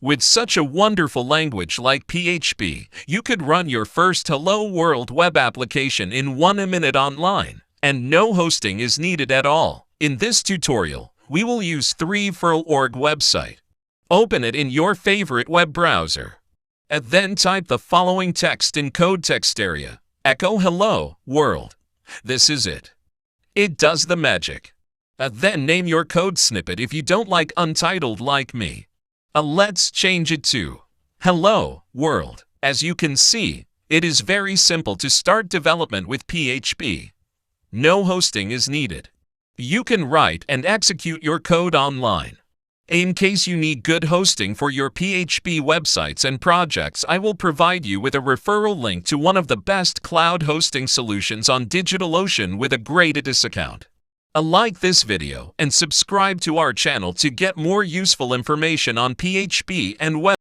With such a wonderful language like PHP, you could run your first Hello World web application in 1 minute online, and no hosting is needed at all. In this tutorial, we will use 3furl.org website. Open it in your favorite web browser. And then type the following text in code text area. Echo Hello World. This is it. It does the magic. Then name your code snippet if you don't like untitled like me. Let's change it to Hello World. As you can see, it is very simple to start development with PHP. No hosting is needed. You can write and execute your code online. In case you need good hosting for your PHP websites and projects, I will provide you with a referral link to one of the best cloud hosting solutions on DigitalOcean with a great Edis account. Like this video and subscribe to our channel to get more useful information on PHP and web.